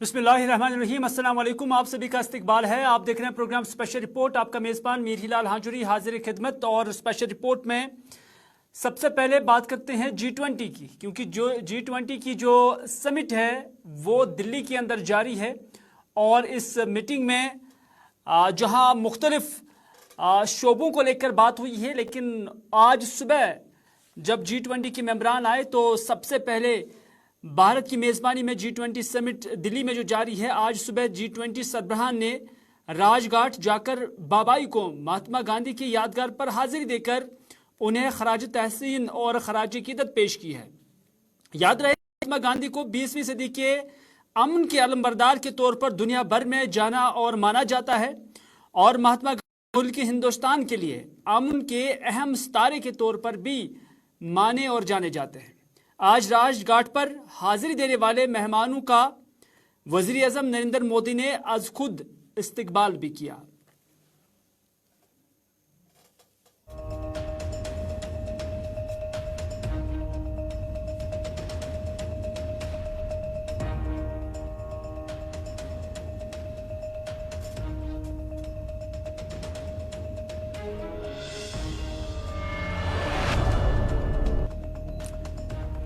बिस्मिल्लाहिर्रहमानिर्रहीम। अस्सलाम वालेकुम। आप सभी का इस्तकबाल है। आप देख रहे हैं प्रोग्राम स्पेशल रिपोर्ट। आपका मेज़बान मीर हिलाल हाजुरी हाजिर खिदमत। और स्पेशल रिपोर्ट में सबसे पहले बात करते हैं G20 की, क्योंकि जो G20 की जो समिट है वो दिल्ली के अंदर जारी है। और इस मीटिंग में जहां मुख्तलिफ शोबों को लेकर बात हुई है, लेकिन आज सुबह जब G20 के मेंबरान आए तो सबसे पहले भारत की मेज़बानी में G20 समिट दिल्ली में जो जारी है, आज सुबह G20 सरबराहान ने राजघाट जाकर बाबाई को महात्मा गांधी की यादगार पर हाजिरी देकर उन्हें खराज तहसीन और खराज क़ीदत पेश की है। याद रहे, महात्मा गांधी को 20वीं सदी के अमन के अलमबरदार के तौर पर दुनिया भर में जाना और माना जाता है, और महात्मा गांधी मुल्क हिंदुस्तान के लिए अमन के अहम सितारे के तौर पर भी माने और जाने जाते हैं। आज राजघाट पर हाजिरी देने वाले मेहमानों का वज़ीर आज़म नरेंद्र मोदी ने आज खुद इस्तकबाल भी किया।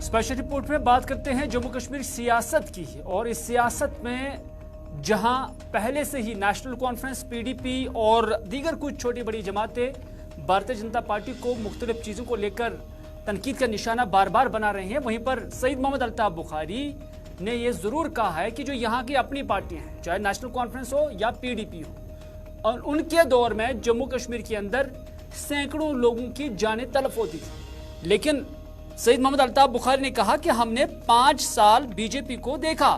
स्पेशल रिपोर्ट में बात करते हैं जम्मू कश्मीर सियासत की। और इस सियासत में जहां पहले से ही नेशनल कॉन्फ्रेंस, PDP और दीगर कुछ छोटी बड़ी जमातें भारतीय जनता पार्टी को मुख्तलिफ चीज़ों को लेकर तनकीद का निशाना बार बार बना रहे हैं, वहीं पर सईद मोहम्मद अल्ताफ बुखारी ने यह ज़रूर कहा है कि जो यहाँ की अपनी पार्टियाँ हैं, चाहे नेशनल कॉन्फ्रेंस हो या PDP हो, और उनके दौर में जम्मू कश्मीर के अंदर सैकड़ों लोगों की जानें तलफ होती थी। लेकिन सईद मोहम्मद अल्ताफ बुखारी ने कहा कि हमने 5 साल बीजेपी को देखा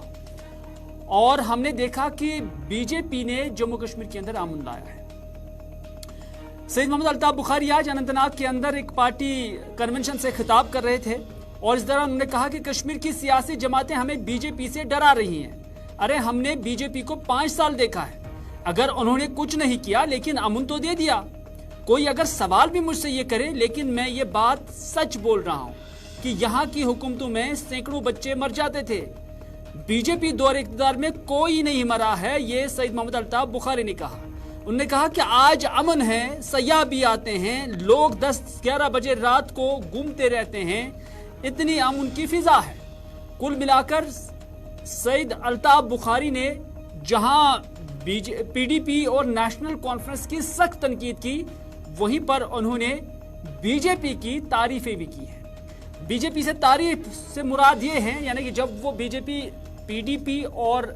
और हमने देखा कि बीजेपी ने जम्मू कश्मीर के अंदर अमन लाया है। सईद मोहम्मद अल्ताफ बुखारी आज अनंतनाग के अंदर एक पार्टी कन्वेंशन से खिताब कर रहे थे और इस दौरान उन्होंने कहा कि कश्मीर की सियासी जमातें हमें बीजेपी से डरा रही हैं। अरे हमने बीजेपी को 5 साल देखा है, अगर उन्होंने कुछ नहीं किया लेकिन अमन तो दे दिया। कोई अगर सवाल भी मुझसे ये करे, लेकिन मैं ये बात सच बोल रहा हूं कि यहाँ की हुकूमतों में सैकड़ों बच्चे मर जाते थे, बीजेपी दौर इक़्तिदार में कोई नहीं मरा है। ये सईद मोहम्मद अल्ताफ बुखारी ने कहा। उन्होंने कहा कि आज अमन है, सयाह भी आते हैं, लोग 10-11 बजे रात को घूमते रहते हैं, इतनी अमन की फिजा है। कुल मिलाकर सईद अल्ताफ बुखारी ने जहां PDP और नेशनल कॉन्फ्रेंस की सख्त तनकीद की, वहीं पर उन्होंने बीजेपी की तारीफें भी की है। बीजेपी से तारीफ से मुराद ये है, यानी कि जब वो बीजेपी, PDP और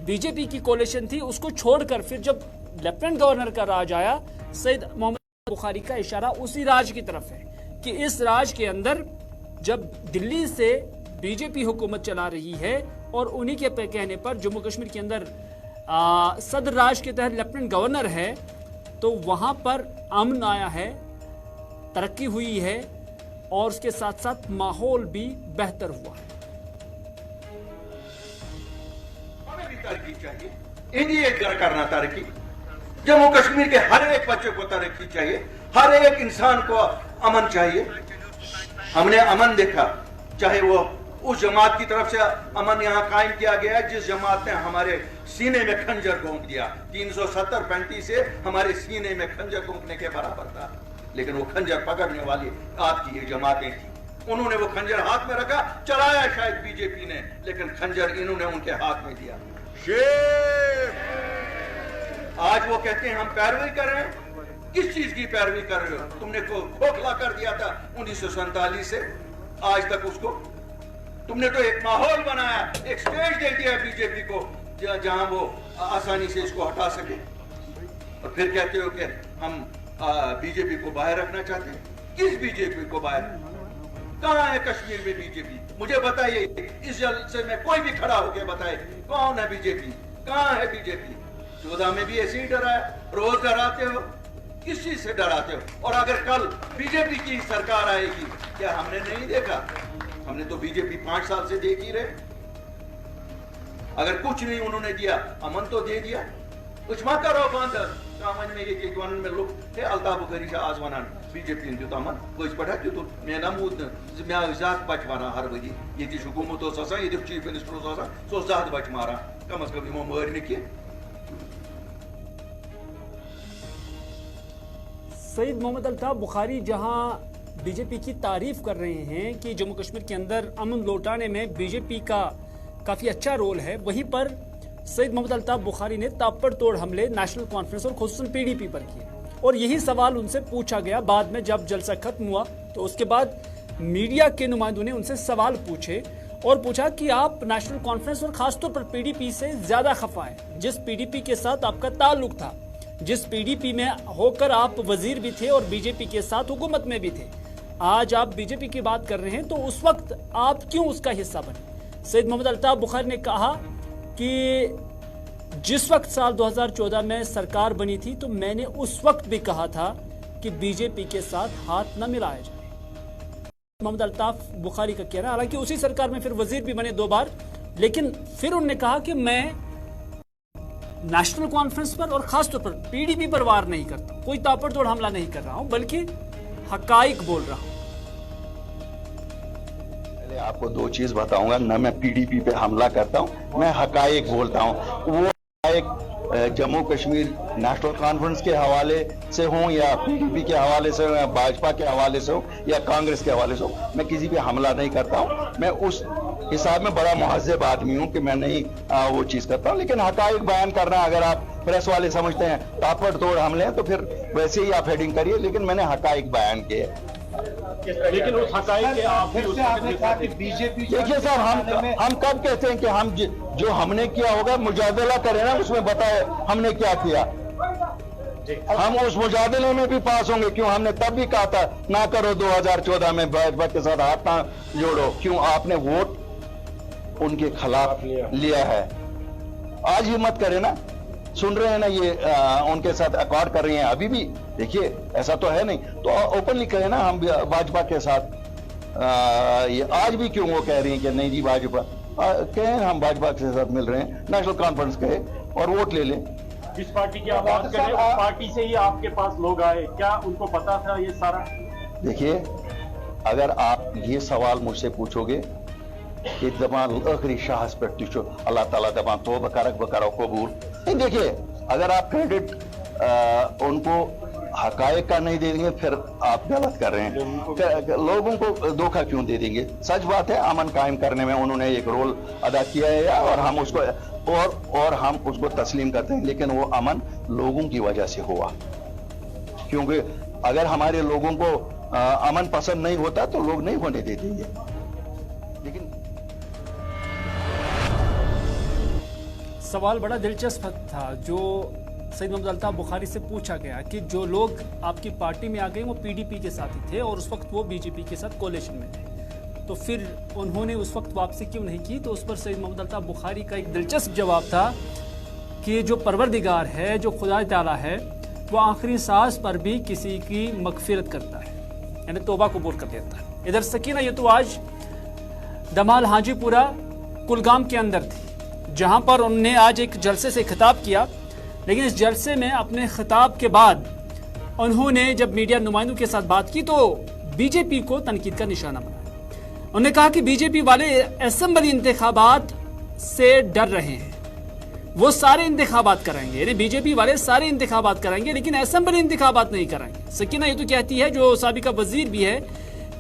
बीजेपी की कोalition थी, उसको छोड़कर फिर जब लेफ्टिनेंट गवर्नर का राज आया, सईद मोहम्मद बुखारी का इशारा उसी राज की तरफ है कि इस राज के अंदर जब दिल्ली से बीजेपी हुकूमत चला रही है और उन्हीं के कहने पर जम्मू कश्मीर के अंदर सदर राज के तहत लेफ्टिनेंट गवर्नर है, तो वहां पर अमन आया है, तरक्की हुई है और उसके साथ साथ माहौल भी बेहतर हुआ है। हमें भी तरक्की चाहिए, इंडिया करना तरक्की, जम्मू कश्मीर के हर एक बच्चे को तरक्की चाहिए, हर एक इंसान को अमन चाहिए। हमने अमन देखा, चाहे वो उस जमात की तरफ से अमन यहाँ कायम किया गया जिस जमात ने हमारे सीने में खंजर घोंप दिया। 370-35 से हमारे सीने में खंजर घोंपने के बराबर था, लेकिन वो खंजर पकड़ने वाली आपकी ये जमातें थी। उन्होंने वो खंजर हाथ में रखा, चलाया शायद बीजेपी ने, लेकिन खंजर इन्होंने उनके हाथ में दिया। आज वो कहते हैं हम पैरवी कर रहे हैं। किस चीज की पैरवी कर रहे हो? तुमने खोखला कर दिया था 1947 से आज तक उसको। तुमने तो एक माहौल बनाया, एक स्टेज दे दिया बीजेपी को जहां वो आसानी से इसको हटा सके, और फिर कहते हो कि हम बीजेपी को बाहर रखना चाहते हैं। किस बीजेपी को बाहर? कहां है कश्मीर में बीजेपी? मुझे बताइए, इस जलसे में कोई भी खड़ा होकर बताए कौन है बीजेपी, कहां है बीजेपी? 14 में भी ऐसे ही डराया, रोज डराते हो। किस चीज से डराते हो? और अगर कल बीजेपी की सरकार आएगी, क्या हमने नहीं देखा? हमने तो बीजेपी 5 साल से देख ही रहे। अगर कुछ नहीं उन्होंने दिया, अमन तो दे दिया, उछमा करो बंद कामन में ये वन में लोग हे अल्ताफ बुखारी से आज वनान बीजेपी इन तमन कोई पढ़ा कि तो मैं नमूद मैं जात बच मारा हर वजी ये हुकूमत ओसा ये चीफ मिनिस्टर ओसा सो जात बच मारा कम अज कम यमो मर निकी। सईद मोहम्मद अल्ताफ बुखारी जहां बीजेपी की तारीफ कर रहे हैं कि जम्मू कश्मीर के अंदर अमन लौटाने में बीजेपी का काफ़ी अच्छा रोल है, वहीं पर सईद मोहम्मद अल्ताफ बुखारी ने ताबड़तोड़ हमले नेशनल कॉन्फ्रेंस और खुसूसन पीडीपी पर किए और यही सवाल उनसे पूछा गया। बाद में जब जलसा खत्म हुआ तो उसके बाद मीडिया के नुमाइंदों ने उनसे सवाल पूछे और पूछा कि आप नेशनल कॉन्फ्रेंस और खासतौर पर पीडीपी से ज़्यादा खफा हैं, जिस पीडीपी के साथ आपका ताल्लुक था, जिस पीडीपी में होकर आप वजीर भी थे और बीजेपी के साथ हुकूमत में भी थे, आज आप बीजेपी की बात कर रहे हैं तो उस वक्त आप क्यों उसका हिस्सा बने। सईद मोहम्मद अल्ताफ बुखारी ने कहा कि जिस वक्त साल 2014 में सरकार बनी थी तो मैंने उस वक्त भी कहा था कि बीजेपी के साथ हाथ न मिलाया जाए। मोहम्मद अल्ताफ बुखारी का कहना, हालांकि उसी सरकार में फिर वजीर भी बने 2 बार, लेकिन फिर उन्होंने कहा कि मैं नेशनल कॉन्फ्रेंस पर और खासतौर पर पीडीपी पर वार नहीं करता, कोई ताबड़तोड़ हमला नहीं कर रहा हूं, बल्कि हकाइक बोल रहा हूं। आपको 2 चीज बताऊंगा, न मैं पीडीपी पे हमला करता हूं, मैं हकाइक बोलता हूं। वो हकाइक जम्मू कश्मीर नेशनल कॉन्फ्रेंस के हवाले से हों या पीडीपी के हवाले से हो या भाजपा के हवाले से हो या कांग्रेस के हवाले से हो, मैं किसी पे हमला नहीं करता हूं। मैं उस हिसाब में बड़ा मुहज़्ज़ब आदमी हूं कि मैं नहीं वो चीज करता हूं, लेकिन हकाइक बयान करना अगर आप प्रेस वाले समझते हैं ताबड़तोड़ हमले हैं तो फिर वैसे ही आप हेडिंग करिए, लेकिन मैंने हकाइक बयान किए। लेकिन उस हकाइक के आप देखिए साहब, हम कब कहते हैं कि हम जो हमने किया होगा मुजादला करें ना, उसमें बताए हमने क्या किया, हम उस मुजादले में भी पास होंगे। क्यों हमने तब भी कहा था ना करो 2014 में भाजपा के साथ हाथ ना जोड़ो, क्यों आपने वोट उनके खिलाफ लिया है। आज हिम्मत करें ना, सुन रहे हैं ना ये उनके साथ अकॉर्ड कर रही हैं अभी भी, देखिए ऐसा तो है नहीं, तो ओपनली कहें ना हम भाजपा के साथ। ये आज भी क्यों वो कह रही हैं कि नहीं जी भाजपा, कहें हम भाजपा के साथ मिल रहे हैं, नेशनल कॉन्फ्रेंस कहे और वोट ले लें। जिस पार्टी की आप बात करें उस पार्टी से ही आपके पास लोग आए, क्या उनको पता था ये सारा? देखिए, अगर आप ये सवाल मुझसे पूछोगे कि दबान आखिरी शाहस पर तुझो अल्लाह ताला दबान तो बकारक बकारो कबूल नहीं, देखिए अगर आप क्रेडिट उनको हकायक का नहीं दे देंगे फिर आप गलत कर रहे हैं। लोगों को धोखा क्यों दे देंगे? सच बात है, अमन कायम करने में उन्होंने एक रोल अदा किया है और हम उसको हम उसको तस्लीम करते हैं, लेकिन वो अमन लोगों की वजह से हुआ, क्योंकि अगर हमारे लोगों को अमन पसंद नहीं होता तो लोग नहीं होने देते ये। लेकिन सवाल बड़ा दिलचस्प था जो सईद मोहम्मद अल्ताफ बुखारी से पूछा गया कि जो लोग आपकी पार्टी में आ गए वो पीडीपी के साथ ही थे और उस वक्त वो बीजेपी के साथ कोalition में थे, तो फिर उन्होंने उस वक्त वापसी क्यों नहीं की? तो उस पर सईद मोहम्मद अल्ताफ बुखारी का एक दिलचस्प जवाब था कि जो परवरदिगार है, जो खुदा ताला है, वो आखिरी सांस पर भी किसी की मगफिरत करता है, यानी तौबा कबूल कर देता है। इधर सकीना ये तो आज दमाल हाजीपुरा कुलगाम के अंदर थी, जहां पर उन्होंने आज एक जलसे से खिताब किया, लेकिन इस जलसे में अपने खिताब के बाद उन्होंने जब मीडिया नुमाइंदों के साथ बात की तो बीजेपी को तनकीद का निशाना बनाया। उन्होंने कहा कि बीजेपी वाले असेंबली इंतखाबात से डर रहे हैं, वो सारे इंतखाबात कराएंगे, यानी बीजेपी वाले सारे इंतखाबात कराएंगे लेकिन असेंबली इंतखाबात नहीं कराएंगे। सकीना ये तो कहती है, जो साबिका वजीर भी है,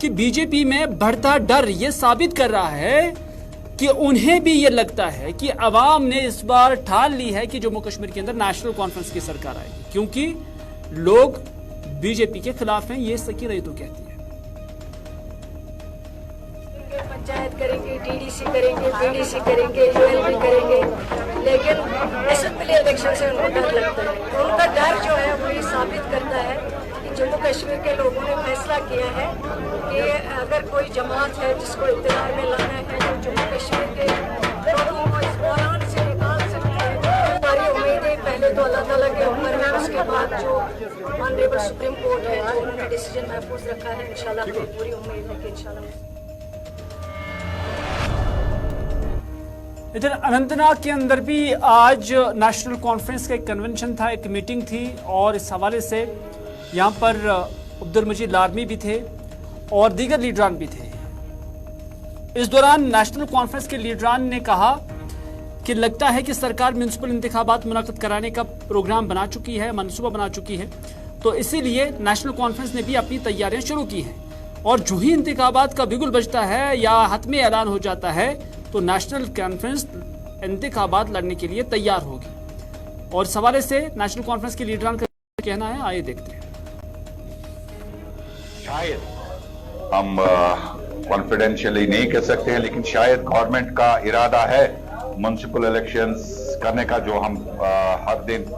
कि बीजेपी में बढ़ता डर ये साबित कर रहा है कि उन्हें भी ये लगता है कि अवाम ने इस बार ठान ली है कि जम्मू कश्मीर के अंदर नेशनल कॉन्फ्रेंस की सरकार आएगी, क्योंकि लोग बीजेपी के खिलाफ हैं। ये सकीना ये तो कहती है। पंचायत करेंगे, टीडीसी करेंगे, पीडीसी करेंगे, यूएलपी करेंगे, लेकिन असेंबली इलेक्शन से उनको डर लगता है। उनका डर जो है वो ये साबित करता है कि जम्मू कश्मीर के लोगों ने फैसला किया है कि अगर कोई जमात है जिसको इक़्तिदार में लाना है, जो जम्मू कश्मीर के लोगों को इस बहरान से निकाल सकती है। हमारी उम्मीदें पहले तो अल्लाह ताला के ऊपर है, उसके बाद जो ऑनरेबल सुप्रीम कोर्ट है जो उन्होंने डिसीजन महफूज रखा है, इंशाल्लाह पूरी उम्मीद है कि इंशाल्लाह। इधर अनंतनाग के अंदर भी आज नेशनल कॉन्फ्रेंस का एक कन्वेंशन था, एक मीटिंग थी और इस हवाले से यहाँ पर अब्दुल मजीद लारमी भी थे और दीगर लीडरान भी थे। इस दौरान नेशनल कॉन्फ्रेंस के लीडरान ने कहा कि लगता है कि सरकार म्यूनिसिपल इंतखाबात मुनक्किद कराने का प्रोग्राम बना चुकी है, मनसूबा बना चुकी है, तो इसीलिए नेशनल कॉन्फ्रेंस ने भी अपनी तैयारियां शुरू की हैं और जो ही इंतखाबात का बिगुल बजता है या हतमी ऐलान हो जाता है तो नेशनल कॉन्फ्रेंस इंतखाबात लड़ने के लिए तैयार होगी। और इस हवाले से नेशनल कॉन्फ्रेंस के लीडरान का कहना है, आइए देखते हैं। शायद हम कॉन्फिडेंशियली नहीं कह सकते हैं, लेकिन शायद गवर्नमेंट का इरादा है म्युनिसिपल इलेक्शंस करने का, जो हम हर दिन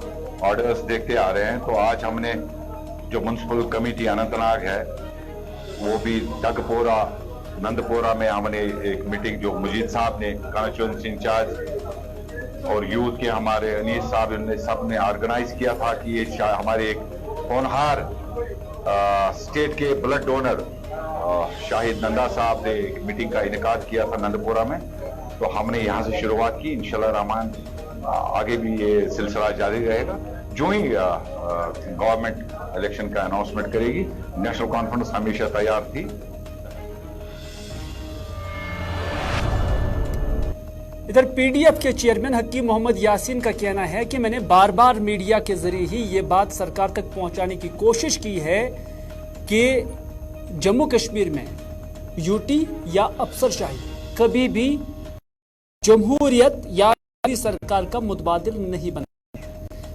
ऑर्डर्स देखते आ रहे हैं। तो आज हमने जो म्युनिसिपल कमेटी अनंतनाग है वो भी टगपोरा नंदपोरा में हमने एक मीटिंग जो मजीद साहब ने कॉन्स्टिट्यूएंसी इंचार्ज और यूथ के हमारे अनीस साहब ने सब ने ऑर्गेनाइज किया था कि ये हमारे एक होनहार स्टेट के ब्लड डोनर शाहिद नंदा साहब ने एक मीटिंग का इनेकाद किया था नंदपोरा में। तो हमने यहाँ से शुरुआत की, इंशाल्लाह रहमान आगे भी ये सिलसिला जारी रहेगा। जो ही गवर्नमेंट इलेक्शन का अनाउंसमेंट करेगी, नेशनल कॉन्फ्रेंस हमेशा तैयार थी। इधर पीडीएफ के चेयरमैन हकीम मोहम्मद यासीन का कहना है कि मैंने बार बार मीडिया के जरिए ही ये बात सरकार तक पहुंचाने की कोशिश की है कि जम्मू कश्मीर में यूटी या अफसरशाही कभी भी जमहूरियत या सरकार का मुतबादिल नहीं बना।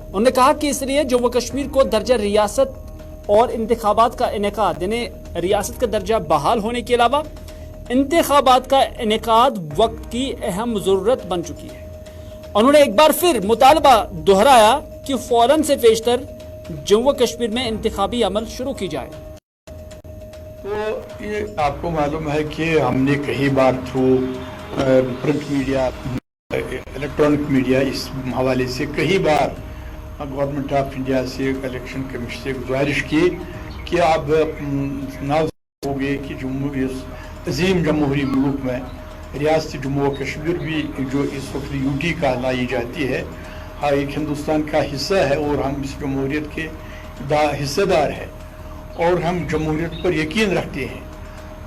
उन्होंने कहा कि इसलिए जम्मू कश्मीर को दर्जा रियासत और इंतखाबात का इनेकाद, यानी रियासत का दर्जा बहाल होने के अलावा इंतखाबात का इनेकाद वक्त की अहम जरूरत बन चुकी है। उन्होंने एक बार फिर मुतालबा दोहराया कि फौरन से पेशतर जम्मू कश्मीर में इंतखाबी अमल शुरू की जाए। तो ये आपको मालूम है कि हमने कई बार through print media, electronic media, इस हवाले से कई बार गवर्नमेंट ऑफ इंडिया से, इलेक्शन कमीशन से गुजारिश की कि आप ना हो गए कि जम्मू इस अजीम जमहूरी मुल्क में रियासत जम्मू व कश्मीर भी जो इस वक्त यूटी कहलाई जाती है, एक हिंदुस्तान का हिस्सा है और हम इस जमहूरियत के हिस्सेदार हैं और हम जमहूरियत पर यकीन रखते हैं।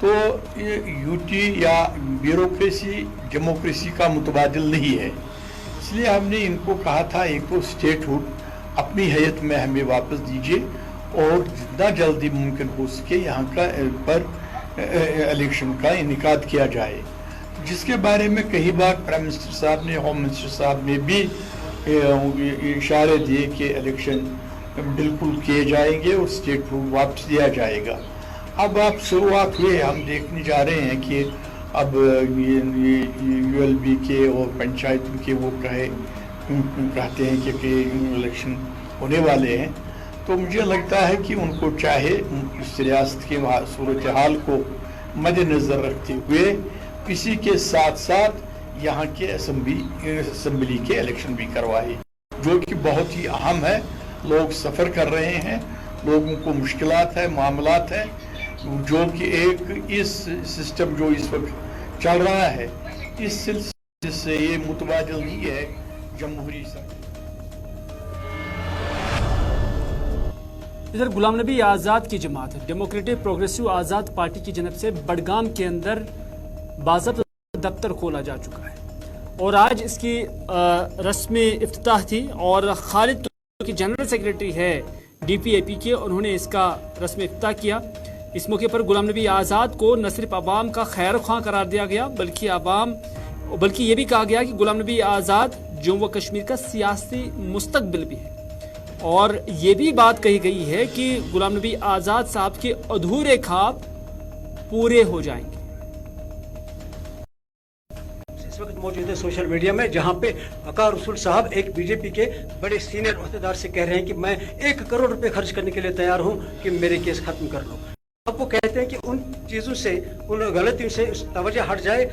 तो ये यूटी या ब्यूरोक्रेसी डेमोक्रेसी का मुतबादिल नहीं है। इसलिए हमने इनको कहा था, एक तो स्टेटहुड अपनी हैयत में हमें वापस दीजिए और जितना जल्दी मुमकिन हो सके यहाँ का पर इलेक्शन का इनेकाद किया जाए, जिसके बारे में कई बार प्राइम मिनिस्टर साहब ने, होम मिनिस्टर साहब ने भी इशारे दिए कि इलेक्शन बिल्कुल किए जाएंगे और स्टेट को वापस दिया जाएगा। अब आप शुरुआत हुए, हम देखने जा रहे हैं कि अब ये यूएलबी के और पंचायत के वो कहते हैं कि इलेक्शन होने वाले हैं। तो मुझे लगता है कि उनको चाहे इस रियासत की सूरत हाल को मद्देनज़र रखते हुए इसी के साथ साथ यहाँ के असम्बली के इलेक्शन भी करवाए, जो कि बहुत ही अहम है। लोग सफ़र कर रहे हैं, लोगों को मुश्किलात है, मामलात है, जो कि एक इस सिस्टम जो इस वक्त चल रहा है, इस सिलसिले से ये मुतबादिल नहीं है जमहूरी सरकार। इधर गुलाम नबी आज़ाद की जमात डेमोक्रेटिक प्रोग्रेसिव आज़ाद पार्टी की जनब से बडगाम के अंदर बाज़ाब्ता दफ्तर खोला जा चुका है और आज इसकी रस्मी इफ्तिताह थी और खालिद की जनरल सेक्रेटरी है डीपीएपी के, उन्होंने इसका रस्मी इफ्तिताह किया। इस मौके पर गुलाम नबी आज़ाद को न सिर्फ अवाम का खैर ख्वाह करार दिया गया बल्कि ये भी कहा गया कि गुलाम नबी आज़ाद जम्मू कश्मीर का सियासी मुस्तकबिल भी है और ये भी बात कही गई है कि गुलाम नबी आज़ाद साहब के अधूरे ख्वाब पूरे हो जाएंगे। इस वक्त मौजूद है सोशल मीडिया में, जहां पे वकार रसूल साहब एक बीजेपी के बड़े सीनियर अहदेदार से कह रहे हैं कि मैं 1 करोड़ रुपए खर्च करने के लिए तैयार हूं कि मेरे केस खत्म कर लो। अब वो कहते हैं कि उन चीजों से, उन गलतियों से तवज्जो हट जाए,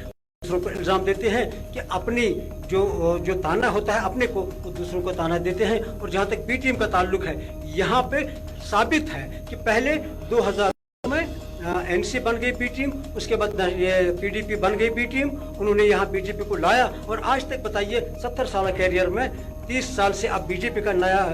दूसरों पर इल्जाम देते हैं कि अपनी जो ताना होता है अपने को, वो दूसरों को ताना देते हैं। और जहां तक पीटीएम का ताल्लुक है, यहाँ पे साबित है कि पहले 2000 में एनसी बन गई पी टीम, उसके बाद ये पीडीपी बन गई पी टीम, उन्होंने यहाँ बीजेपी को लाया और आज तक बताइए 70 साल कैरियर में 30 साल से अब बीजेपी का नया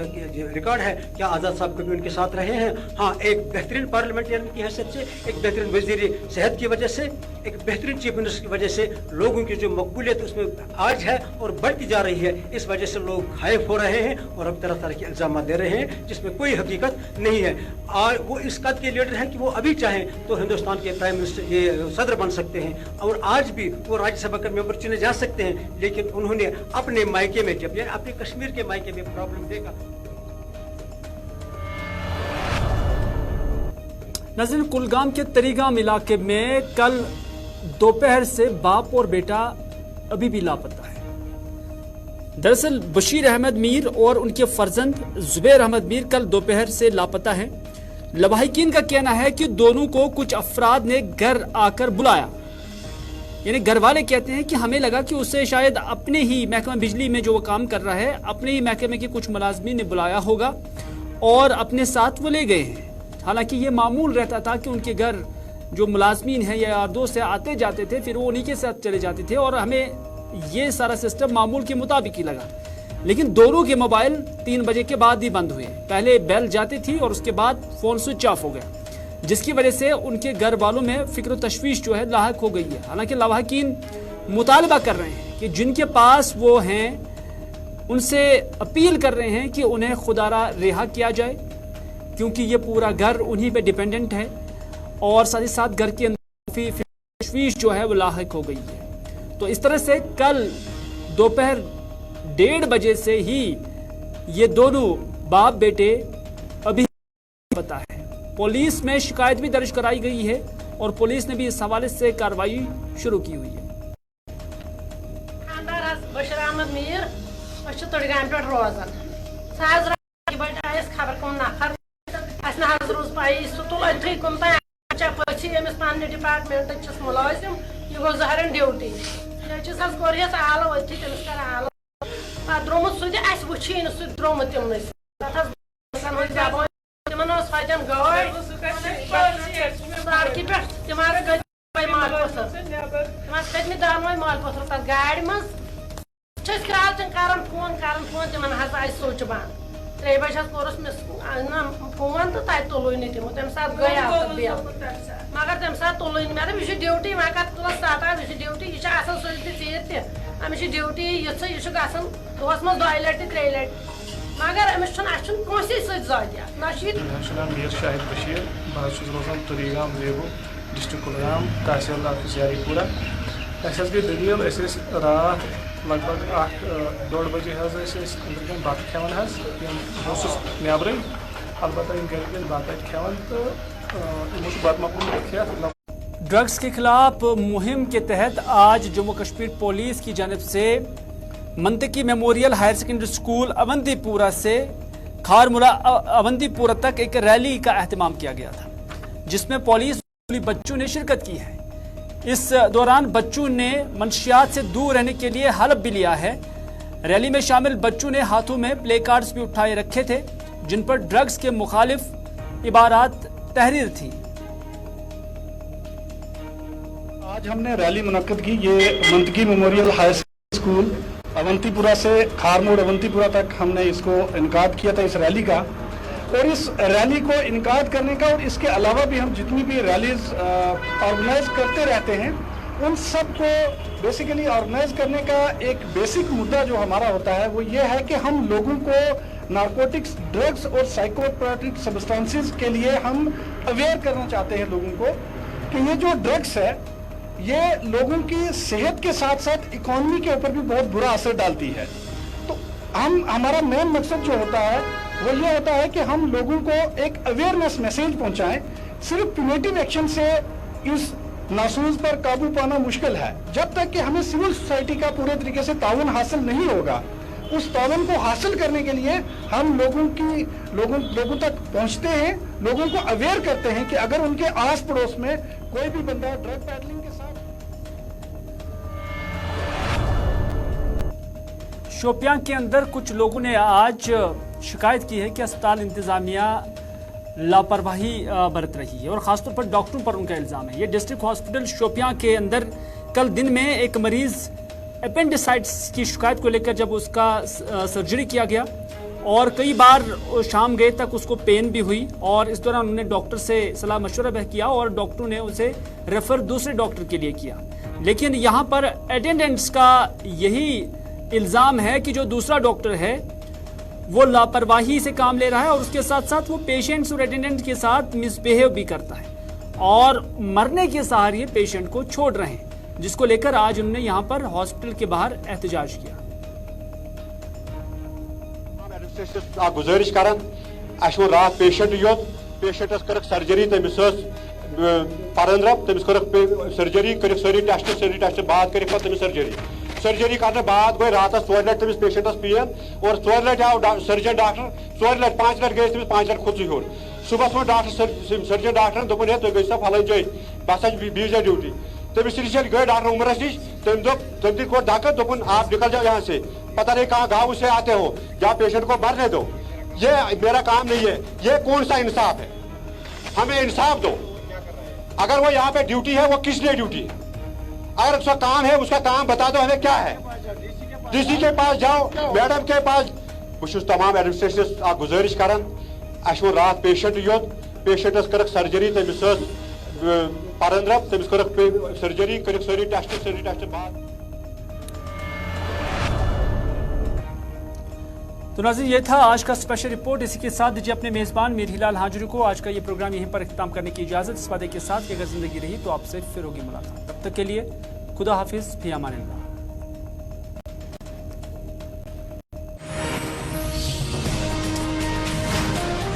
रिकॉर्ड है। क्या आज़ाद साहब कभी उनके साथ रहे हैं? हाँ, एक बेहतरीन पार्लियामेंटेरियन की हैसियत से, एक बेहतरीन वज़ीर सेहत की वजह से, एक बेहतरीन चीफ मिनिस्टर की वजह से लोगों की जो मकबूलियत उसमें आज है और बढ़ती जा रही है, इस वजह से लोग खाइफ हो रहे हैं और अब तरह तरह के इल्ज़ाम दे रहे हैं जिसमें कोई हकीकत नहीं है। और वो इस कद के लीडर हैं कि वो अभी चाहें तो हिंदुस्तान के प्राइम मिनिस्टर ये सदर बन सकते हैं और आज भी वो राज्यसभा का मेंबर चुने जा सकते हैं, लेकिन उन्होंने अपने मायके में, जब यानी अपने कश्मीर के मायके में प्रॉब्लम देगा। नाज़रीन, कुलगाम के तरीगाम इलाके में कल दोपहर से बाप और बेटा अभी भी लापता है। दरअसल बशीर अहमद मीर और उनके फर्जंद जुबैर अहमद मीर कल दोपहर से लापता हैं। लवाहिकीन का कहना है कि दोनों को कुछ अफराद ने घर आकर बुलाया, यानी घर वाले कहते हैं कि हमें लगा कि उसे शायद अपने ही महकमा बिजली में जो वो काम कर रहा है, अपने ही महकमे के कुछ मुलाजमीन ने बुलाया होगा और अपने साथ वो ले गए हैं। हालांकि ये मामूल रहता था कि उनके घर जो मुलाजमीन हैं या यार दोस्त आते जाते थे, फिर वो उन्हीं के साथ चले जाते थे और हमें ये सारा सिस्टम मामूल के मुताबिक ही लगा। लेकिन दोनों के मोबाइल 3 बजे के बाद ही बंद हुए। पहले बेल जाती थी और उसके बाद फ़ोन स्विच ऑफ हो गया, जिसकी वजह से उनके घर वालों में फिक्र तशवीश जो है लाहक हो गई है। हालांकि लवाहिकीन मुतालबा कर रहे हैं कि जिनके पास वो हैं उनसे अपील कर रहे हैं कि उन्हें खुदारा रिहा किया जाए, क्योंकि ये पूरा घर उन्हीं पे डिपेंडेंट है और साथ ही साथ घर के अंदर तशवीश जो है वो लाहक हो गई है। तो इस तरह से कल दोपहर 1:30 बजे से ही ये दोनों बाप बेटे अभी पता है। पुलिस में शिकायत भी दर्ज कराई गई है और पुलिस ने भी इस हवाले से कार्रवाई शुरू की हुई है। बशीर अहमद मीर तड़गाम पे रोजान खबर कम नफर रोज पाई सह तुल अथी कम तमिस पे डिपार्टमेंट मुलाजिम यह गो जहरन ड्यूटी कोरस आलो अथी तमिस कर आलो पे द्रोमुत सह वुची सह द्रोमुत तिमन फजन गाड़ सड़क पे तिम माल पथर तिम खतम दानवे माल पथर तथ गाड़ मज कर फोन तिमन आय सोच बंद 3 बजे कोरस मे फोन तो तत तुल तमो तम सात गया मगर तम सात तुल मे दप यह ड्यूटी वह कर तुल 7 यह ड्यूटी यह सुलझ ीर तमिस ड्यूटी यह गसान दोस मज 2 लट 3 लट मगर अमिस कंसे सत्या नाम मीर शाहिद बशीर बहुत रोजान तरीगाम रेबू डिस्ट्रिक्ट कुलगाम तहसील ऑफिस यारीपुरा गई दलील रात लगभग 1-2 बजे अंदर बत खेवान नबर अलबत्ता घर बत खेवान तो बत मकबूल खेत। ड्रग्स के खिलाफ मुहिम के तहत आज जम्मू कश्मीर पुलिस की जानिब से Mantaqi memorial higher secondary school Awantipora से खारमुरा अवंतीपुरा तक एक रैली का एहतमाम किया गया था, जिसमें पुलिस बच्चों ने शिरकत की है। इस दौरान बच्चों ने मंशियात से दूर रहने के लिए हलफ भी लिया है। रैली में शामिल बच्चों ने हाथों में प्ले कार्ड्स भी उठाए रखे थे, जिन पर ड्रग्स के मुखालिफ इबारात तहरीर थी। आज हमने रैली मुनक्कद की। ये Mantaqi memorial higher secondary school Awantipora से खारमोड़ अवंतीपुरा तक हमने इसको इनकाद किया था इस रैली का। और इस रैली को इनकाद करने का और इसके अलावा भी हम जितनी भी रैलीज ऑर्गेनाइज करते रहते हैं उन सब को बेसिकली ऑर्गेनाइज करने का एक बेसिक मुद्दा जो हमारा होता है वो ये है कि हम लोगों को नारकोटिक्स, ड्रग्स और साइकोट्रोपिक सब्सटेंसेस के लिए हम अवेयर करना चाहते हैं लोगों को कि ये जो ड्रग्स है ये लोगों की सेहत के साथ साथ इकोनॉमी के ऊपर भी बहुत बुरा असर डालती है। तो हमारा मेन मकसद जो होता है वो ये होता है कि हम लोगों को एक अवेयरनेस मैसेज पहुंचाएं। सिर्फ प्यूनिटिव एक्शन से इस नासूज पर काबू पाना मुश्किल है। जब तक कि हमें सिविल सोसाइटी का पूरे तरीके से ताउन हासिल नहीं होगा, उस ताउन को हासिल करने के लिए हम लोगों तक पहुंचते हैं, लोगों को अवेयर करते हैं कि अगर उनके आस पड़ोस में कोई भी बंदा ड्रग पैडलिंग के साथ। शोपियां के अंदर कुछ लोगों ने आज शिकायत की है कि अस्पताल इंतजामिया लापरवाही बरत रही है और ख़ासतौर पर डॉक्टरों पर उनका इल्ज़ाम है। ये डिस्ट्रिक्ट हॉस्पिटल शोपियां के अंदर कल दिन में एक मरीज़ अपेंडिसाइटिस की शिकायत को लेकर जब उसका सर्जरी किया गया और कई बार शाम गए तक उसको पेन भी हुई और इस दौरान उन्होंने डॉक्टर से सलाह मशवरा भी किया और डॉक्टरों ने उसे रेफर दूसरे डॉक्टर के लिए किया। लेकिन यहाँ पर अटेंडेंट्स का यही इल्ज़ाम है कि जो दूसरा डॉक्टर है वो लापरवाही से काम ले रहा है और उसके साथ साथ वो पेशेंट्स और अटेंडेंट के साथ मिसबिहेव भी करता है और मरने के सहारे पेशेंट को छोड़ रहे हैं, जिसको लेकर आज उन्होंने यहाँ पर हॉस्पिटल के बाहर एहतजाज किया। गुजारिश करन वो रात पेशेंट योत पेशेंटस कर सर्जरी तमिस परंद्रप तमिस कर सर्जरी कर सारी टेस्ट बाद कर सर्जरी करने बाद गई रात 4 लट तमिस पेशेंटस पेन और 4 लट आव सर्जन डॉक्टर 4 लट 5 लट गई तमिस 5 लट खुद हूर सुबह वो डॉक्टर सर्जन डॉक्टर दोपन है तो गई सब फलन जाए बस बीज ड्यूटी तमिस नश गई डॉक्टर उमरस नश तम दी को धक्का दोपन आप निकल जाओ यहाँ से, पता नहीं कहाँ गाँव से आते हो, जहाँ पेशेंट को मरने दो। ये मेरा काम नहीं है, ये कौन सा इंसाफ है? हमें इंसाफ दो। अगर वो यहाँ पे ड्यूटी है वो किस लिए ड्यूटी है? अगर उसका काम है उसका काम बता दो हमें क्या है। डीसी के पास जाओ, मैडम के पास। बस तमाम एडमिनिस्ट्रेशन गुजारिश करन वो रात पेशेंट योत पेशेंटस कर सर्जरी तमिस परंद्रप तमिस कर सर्जरी कर सारी टेस्ट बाद। तो नाज़रीन ये था आज का स्पेशल रिपोर्ट। इसी के साथ दीजिए अपने मेज़बान मीर हिलाल हाजिरी को आज का ये प्रोग्राम यहीं पर इख्तिताम करने की इजाज़त, इस वादे के साथ कि अगर ज़िंदगी रही तो आपसे फिर होगी मुलाकात। तब तक के लिए खुदा हाफिज़, फी अमान अल्लाह।